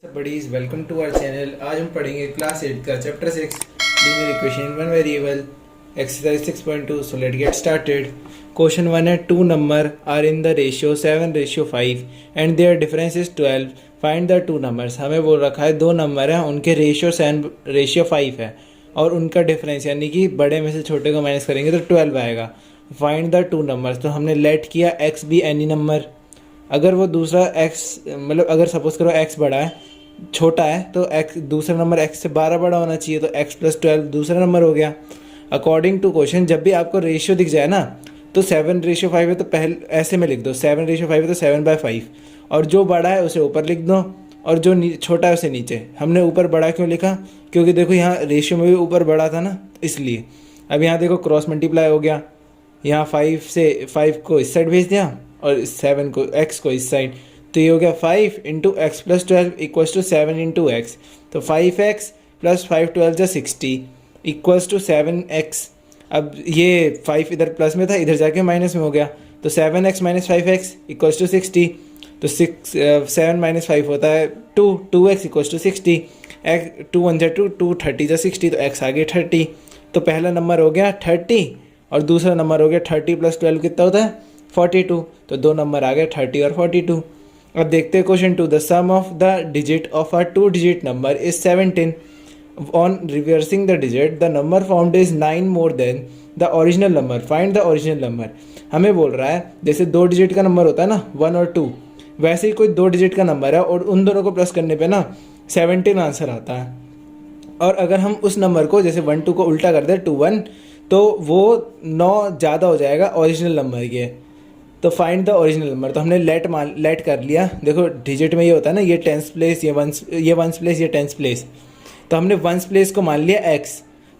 Buddies welcome to our channel. आज हम पढ़ेंगे क्लास 8 का chapter 6 linear equation one variable exercise 6.2। So let get started. Question 1 है two number are in the ratio 7:5 and their difference is 12। Find the two numbers. हमें बोल रखा है दो नंबर हैं, उनके रेशियो 5 है और उनका डिफरेंस यानी कि बड़े में से छोटे को माइनस करेंगे तो 12 आएगा। Find the two numbers. तो हमने लेट किया एक्स बी एनी नंबर। अगर वो दूसरा x मतलब अगर सपोज करो x बड़ा है छोटा है तो x दूसरा नंबर x से 12 बड़ा होना चाहिए, तो x+12 दूसरा नंबर हो गया। अकॉर्डिंग टू क्वेश्चन जब भी आपको रेशियो दिख जाए ना तो 7:5 है तो पहले ऐसे में लिख दो 7:5 है तो 7/5 और जो बड़ा है उसे ऊपर लिख दो और जो छोटा है उसे नीचे। हमने ऊपर बड़ा क्यों लिखा? क्योंकि देखो यहाँ रेशियो में भी ऊपर बड़ा था ना, इसलिए। अब यहाँ देखो क्रॉस मल्टीप्लाई हो गया, यहाँ 5 से 5 को इस साइड भेज दिया और 7 को x को इस साइड, तो ये हो गया 5 into x plus 12 equals to 7 into x. तो 5x प्लस 5 12 जा 60 इक्वल्स टू 7x। अब ये 5 इधर प्लस में था, इधर जाके माइनस में हो गया, तो 7x minus 5x equals to 60। तो 7 माइनस 5 होता है 2x इक्वल्स टू 60। 2 1 जा 2 2 30 जा 60, तो x आ गया 30। तो पहला नंबर हो गया 30 और दूसरा नंबर हो गया 30 प्लस 12 कितना होता है 42। तो दो नंबर आ गए 30 और 42। अब देखते हैं question 2। The sum of the digit of a 2 digit number is 17। On reversing the digit the number found is 9 more than the original number. Find the original number. हमें बोल रहा है जैसे 2 डिजिट का नंबर होता है ना 1 और 2, वैसे ही कोई 2 डिजिट का नंबर है और उन दोनों को प्लस करने पे ना 17 आंसर आता है। और अगर हम उस नंबर को जैसे 1 2 को उल्टा कर दें 2 1, तो वो 9 ज़्यादा हो जाएगा ओरिजिनल नंबर के। तो फाइंड द ओरिजिनल नंबर। तो हमने लेट कर लिया। देखो डिजिट में ये होता है ना, ये टेंस प्लेस, ये वंस प्लेस, ये टेंस प्लेस। तो हमने वंस प्लेस को मान लिया x,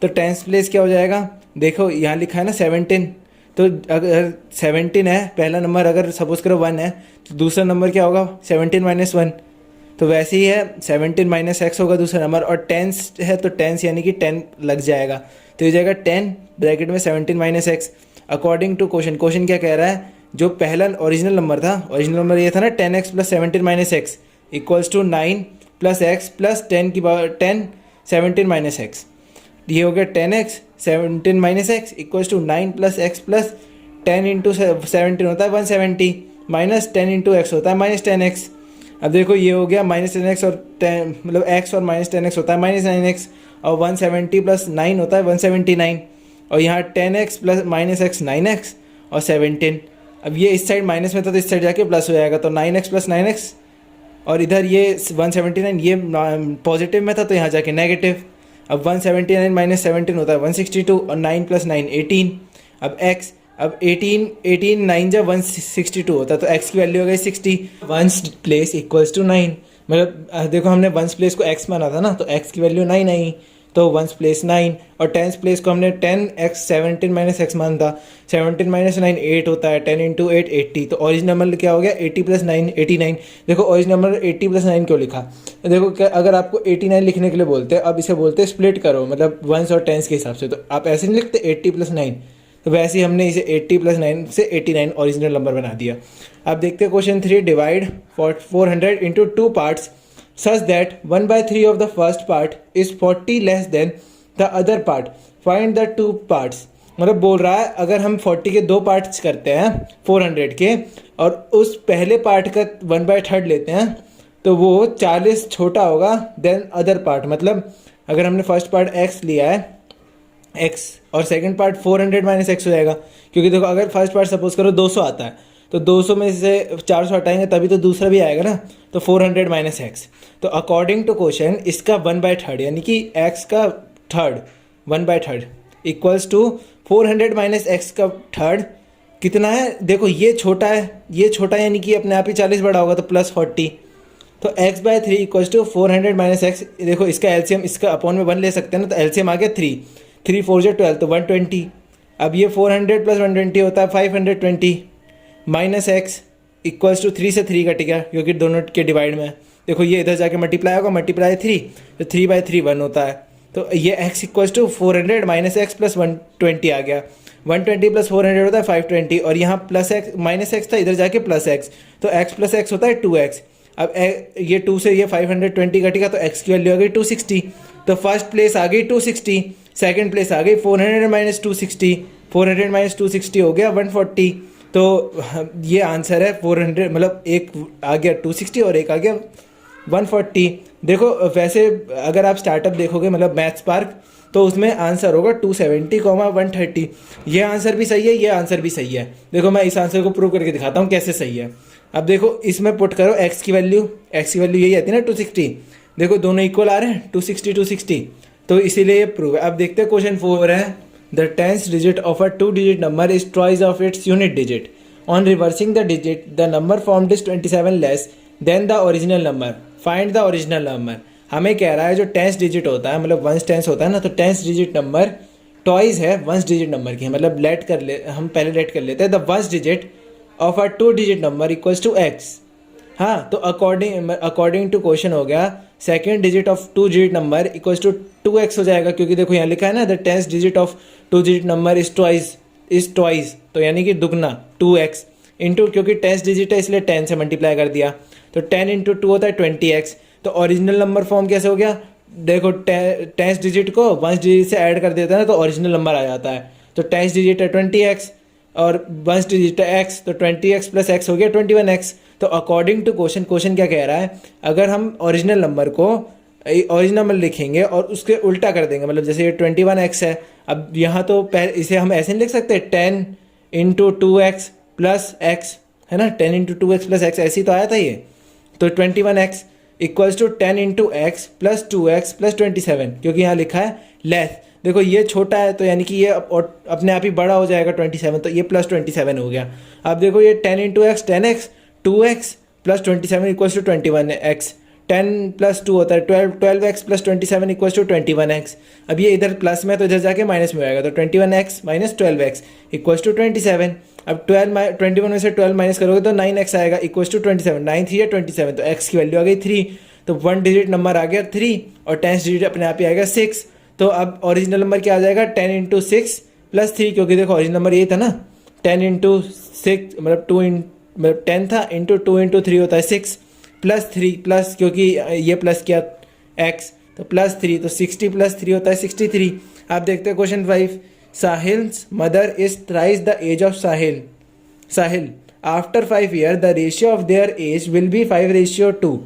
तो टेंस प्लेस क्या हो जाएगा? देखो यहाँ लिखा है ना 17, तो अगर 17 है पहला नंबर, अगर सपोज करो 1 है तो दूसरा नंबर क्या होगा 17 माइनस 1। तो वैसे ही है 17 माइनस x होगा दूसरा नंबर, और टेंस है तो टेंस यानी कि 10 लग जाएगा, तो ये जाएगा 10 ब्रैकेट में 17 minus x. According to question क्या कह रहा है? जो पहला ओरिजिनल नंबर था, ओरिजिनल नंबर ये था ना 10x plus 17 minus x equals to 9 plus x plus 10 की पावर 10 17 माइनस एक्स। ये हो गया 10x 17 minus x equals to 9 plus x plus 10 into 17 होता है 170 माइनस 10 इंटू एक्स होता है माइनस 10x। अब देखो ये हो गया माइनस 10x और 10 मतलब x और माइनस 10x होता है माइनस 9x, और 170 प्लस 9 होता है 179, और यहाँ 10x plus minus x 9x और 17। अब ये इस साइड माइनस में था तो इस साइड जाके प्लस हो जाएगा, तो 9x प्लस 9x, और इधर ये 179 ये पॉजिटिव में था तो यहाँ जाके नेगेटिव। अब 179 माइनस 17 होता है 162 और 9 प्लस 9 18। अब x, अब 18 9 जब 162 होता है तो x की वैल्यू हो गई 60। वंस प्लेस इक्वल्स टू 9, मतलब देखो हमने वंस प्लेस को x माना था ना, तो x की वैल्यू 9 आई, तो वंस प्लेस 9, और टेंस प्लेस को हमने 10x 17 माइनस एक्स माना था। 17 माइनस 9 8 होता है, 10 इंटू 8 80। तो ओरिजिनल नंबर क्या हो गया 80 प्लस 9 89। देखो ओरिजिनल नंबर 80 प्लस 9 क्यों लिखा? देखो क्या, अगर आपको 89 लिखने के लिए बोलते हैं, अब इसे बोलते हैं स्प्लिट करो, मतलब वंस और टेंस के हिसाब से, तो आप ऐसे नहीं लिखते 80 प्लस 9, तो वैसे ही हमने इसे 80 प्लस 9 से 89 ओरिजिनल नंबर बना दिया। अब देखते हैं question 3। Divide 400 into 2 parts such that 1/3 of the first part is 40 less than the other part. Find the two parts. मतलब बोल रहा है अगर हम 40 के 2 पार्ट्स करते हैं 400 के, और उस पहले पार्ट का 1/3 लेते हैं, तो वो 40 छोटा होगा देन अदर पार्ट। मतलब अगर हमने फर्स्ट पार्ट x लिया है x और सेकंड पार्ट 400 माइनस एक्स हो जाएगा, क्योंकि देखो अगर फर्स्ट पार्ट सपोज करो 200 आता है तो 200 में से 400 हटाएंगे तभी तो दूसरा भी आएगा ना, तो 400 माइनस एक्स। तो अकॉर्डिंग टू क्वेश्चन इसका 1/3 यानी कि x का third 1/3 equals to 400 minus x का थर्ड कितना है? देखो ये छोटा है, ये छोटा यानी कि अपने आप ही 40 बड़ा होगा, तो प्लस 40। तो x/3 equals to 400 minus x. देखो इसका एलसीएम इसका अपॉन में 1 ले सकते हैं ना, तो एलसीएम आ गया 3 4 जो 12, तो 120। अब ये 400 प्लस 120 होता है 520 माइनस एक्स इक्वल्स टू 3 से 3 कट गया क्योंकि दोनों के डिवाइड में। देखो ये इधर जाके मल्टीप्लाई होगा, मल्टीप्लाई 3, तो 3/3 1 होता है। तो ये x equals to 400 minus x plus 120 आ गया। 120 प्लस 400 होता है 520, और यहाँ प्लस एक्स माइनस एक्स था, इधर जाके प्लस एक्स, तो x प्लस एक्स होता है 2x। अब ये 2 से ये 520 कटेगा तो x की वैल्यू आ गई 260। तो फर्स्ट प्लेस आ गई 260, सेकंड प्लेस आ गई 400 माइनस 260, 400 माइनस 260 हो गया 140। तो ये आंसर है 400, मतलब एक आ गया 260 और एक आ गया 140। देखो वैसे अगर आप स्टार्टअप देखोगे मतलब मैथ्स पार्क, तो उसमें आंसर होगा 270, 130। ये आंसर भी सही है, ये आंसर भी सही है। देखो मैं इस आंसर को प्रूव करके दिखाता हूँ कैसे सही है। अब देखो इसमें पुट करो x की वैल्यू, यही आती है ना 260। देखो दोनों इक्वल आ रहे हैं 260 260, तो इसीलिए ये प्रूव है। अब देखते हैं क्वेश्चन 4 है the tenth digit of a 2 digit number is twice of its unit digit. On reversing the digit the number formed is 27 less than the original number, find the original number. हमें कह रहा है जो tenth digit होता है, मतलब ones tens होता है ना, तो टेंथ डिजिट नंबर टॉइस है वंस डिजिट नंबर की, मतलब हम पहले लेट कर लेते हैं the ones digit of a 2 digit number equals to x। हाँ, तो अकॉर्डिंग टू क्वेश्चन हो गया second digit of 2 digit number equals to 2x हो जाएगा, क्योंकि देखो यहाँ लिखा है ना the tenth digit of 2 digit number is twice, तो यानी कि दुगना 2x इंटू, क्योंकि टेंथ डिजिट है इसलिए 10 से मल्टीप्लाई कर दिया, तो 10 इंटू 2 होता है 20x। तो ओरिजिनल नंबर फॉर्म कैसे हो गया, देखो टेंथ डिजिट को वंस डिजिट से ऐड कर देता है ना तो ओरिजिनल नंबर आ जाता है। तो टेंथ डिजिट है 20x और वंस डिजिट है x, तो 20x प्लस x हो गया 21x। तो अकॉर्डिंग टू क्वेश्चन क्या कह रहा है, अगर हम ओरिजिनल नंबर लिखेंगे और उसके उल्टा कर देंगे, मतलब जैसे ये 21x है, अब यहाँ तो इसे हम ऐसे नहीं लिख सकते 10 इंटू 2x प्लस x, है ना, 10 इंटू 2x प्लस x, ऐसे ही तो आया था ये। तो 21x equals to 10 into x plus 2x plus 27, क्योंकि यहाँ लिखा है लेस। देखो ये छोटा है तो यानी कि ये अपने आप ही बड़ा हो जाएगा 27, तो ये प्लस 27 हो गया। अब देखो ये 10 into x 10x, 2x plus 27 equals to 21x, 10 plus 2 होता है 12x plus 27 equals to 21x। अब ये इधर प्लस में तो इधर जाके माइनस में आएगा, तो 21x minus 12x equals to 27। अब 21 में से 12 माइनस करोगे तो 9x आएगा इक्वल्स टू 27, 9 3 है 27, तो x की वैल्यू आ गई 3। तो 1 डिजिट नंबर आ गया 3 और 10th डिजिट अपने आप ही आएगा 6। तो अब ओरिजिनल नंबर क्या आ जाएगा 10 इंटू 6 प्लस 3, क्योंकि देखो ओरिजिनल नंबर ये था ना 10 इंटू 6 मतलब 10 था, इंटू 2 इंटू 3 होता है 6 प्लस 3 प्लस, क्योंकि ये प्लस किया x तो प्लस 3, तो 60 प्लस 3 होता है 63। आप देखते हैं question 5, Sahil's mother is thrice the age of Sahil after 5 year the ratio of their age will be 5:2,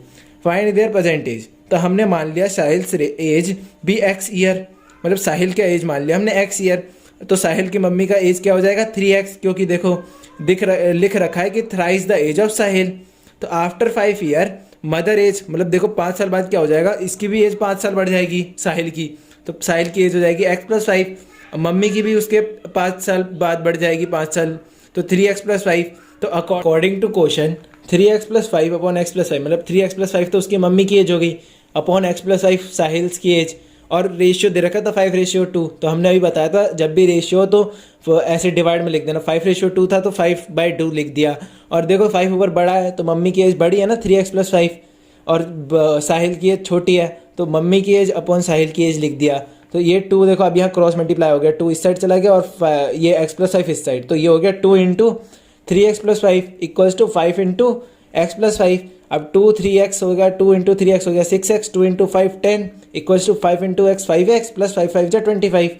find their percentage. तो हमने मान लिया साहिल्स एज भी x ईयर, मतलब साहिल का एज मान लिया हमने x ईयर, तो साहिल की मम्मी का एज क्या हो जाएगा 3x, क्योंकि देखो लिख रखा है कि थ्राइस द एज ऑफ साहिल। तो आफ्टर 5 ईयर मदर एज, मतलब देखो 5 साल बाद क्या हो जाएगा, इसकी भी एज 5 साल बढ़ जाएगी साहिल की, तो साहिल की एज हो जाएगी x प्लस 5, मम्मी की भी उसके 5 साल बाद बढ़ जाएगी 5 साल, तो 3x प्लस 5। तो according to question 3x plus 5 upon x plus 5, मतलब 3x प्लस 5 तो उसकी मम्मी की एज हो गई, अपॉन x प्लस 5 साहिल्स की एज, और रेशियो दे रखा था 5:2। तो हमने अभी बताया था जब भी रेशियो तो ऐसे डिवाइड में लिख देना, 5:2 था तो 5/2 लिख दिया। और देखो 5 ऊपर बड़ा है तो मम्मी की एज बड़ी है ना 3x प्लस 5, और साहिल की एज छोटी है तो मम्मी की एज अपॉन साहिल की एज लिख दिया। तो ये 2 देखो अब यहाँ क्रॉस मल्टीप्लाई हो गया, 2 इस साइड चला गया और ये x प्लस 5 इस साइड, तो ये हो गया 2 into 3x plus 5 equals to 5 into x plus 5। अब 2 3x हो गया, 2 इंटू 3x हो गया 6x, 2 into 5 10 equals to 5 into एक्स 5x प्लस 5 5 जा 25।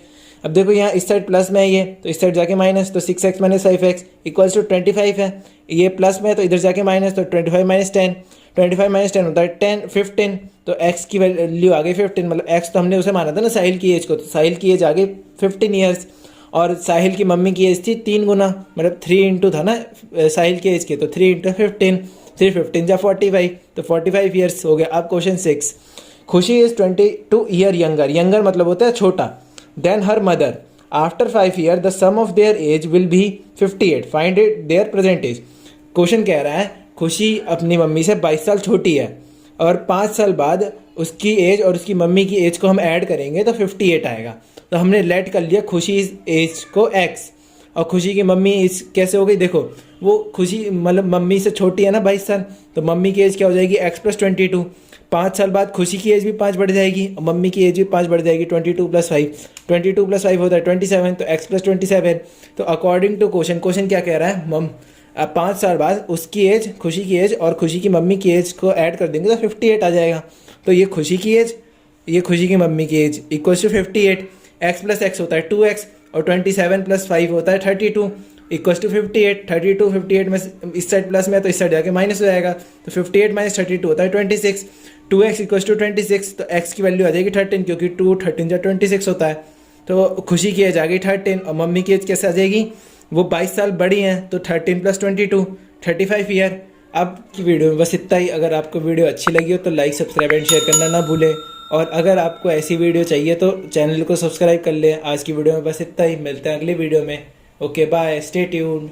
अब देखो यहाँ इस साइड प्लस में है ये, तो इस साइड जाके माइनस, तो 6x minus 5x equals to 25 है, ये प्लस में है तो इधर जाके माइनस, तो 25 माइनस 10, 25 माइनस 10 होता है 15, तो x की वैल्यू आ गई 15, मतलब x तो हमने उसे माना था ना साहिल की एज को, तो साहिल की एज आ गई 15 ईयर्स, और साहिल की मम्मी की एज थी 3 गुना, मतलब 3 इंटू था ना साहिल की एज के, तो 3 इंटू 15, 3 15 जा 45, तो 45 ईयर्स हो गया। अब क्वेश्चन 6, खुशी इज 22 ईयर यंगर मतलब होता है छोटा, then her mother after 5 year the sum of their age will be 58, find it their present age. Question कह रहा है खुशी अपनी मम्मी से 22 साल छोटी है और 5 साल बाद उसकी एज और उसकी मम्मी की एज को हम ऐड करेंगे तो 58 आएगा। तो हमने लेट कर लिया खुशी एज को x, और खुशी की मम्मी एज कैसे हो गई, देखो वो खुशी मतलब मम्मी से छोटी है ना 22 साल, तो मम्मी की एज क्या हो जाएगी x प्लस 22, 5 साल बाद खुशी की एज भी 5 बढ़ जाएगी और मम्मी की एज भी 5 बढ़ जाएगी, 22 प्लस 5, 22 प्लस 5 होता है 27, तो x प्लस 27। तो अकॉर्डिंग टू क्वेश्चन क्या कह रहा है अब 5 साल बाद उसकी एज, खुशी की एज और खुशी की मम्मी की एज को ऐड कर देंगे तो 58 आ जाएगा। तो ये खुशी की एज, ये खुशी की मम्मी की age equals to 58। X plus x होता है 2x और 27 प्लस 5 होता है 32 इक्वल्स टू 58। 32 58 में इस साइड प्लस में तो इस साइड जाके माइनस हो जाएगा, तो 58 माइनस 32 होता है 26। 2x इक्वल्स टू 26, तो x की वैल्यू आ जाएगी 13 क्योंकि 2 13 जा 26 होता है। तो खुशी की एज आ गई 13 और मम्मी की एज कैसे आ जाएगी, वो 22 साल बड़ी हैं तो 13 प्लस 22 35 ईयर। अब की वीडियो में बस इतना ही। अगर आपको वीडियो अच्छी लगी हो तो लाइक सब्सक्राइब एंड शेयर करना ना भूलें, और अगर आपको ऐसी वीडियो चाहिए तो चैनल को सब्सक्राइब कर लें। आज की वीडियो में बस इतना ही, मिलते हैं अगली वीडियो में। Okay bye, stay tuned.